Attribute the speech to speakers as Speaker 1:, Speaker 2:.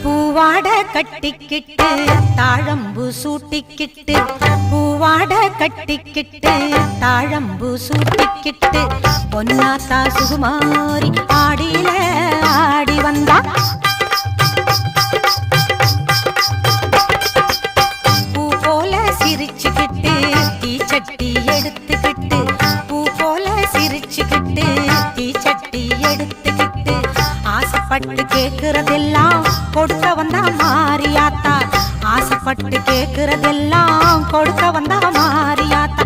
Speaker 1: பூவாட கட்டிக்கிட்டு தாழம்பு சூட்டிக்கிட்டு பூவாட கட்டிக்கிட்டு தாழம்பு சூட்டிக்கிட்டு பொன்னாத்தா சுகுமாரி ஆடியில ஆடி வந்தா பூ போல சிரிச்சுக்கிட்டு தீச்சட்டி எடுத்துக்கிட்டு பூ போல சிரிச்சுக்கிட்டு தீச்சட்டி எடுத்துக்கிட்டு ஆசைப்பட்டு கேக்குறதெல்லாம் கொடுக்க வந்தா மாரியாத்தா ஆசைப்பட்டு கேக்குறதெல்லாம் கொடுக்க வந்தா மாரியாத்தா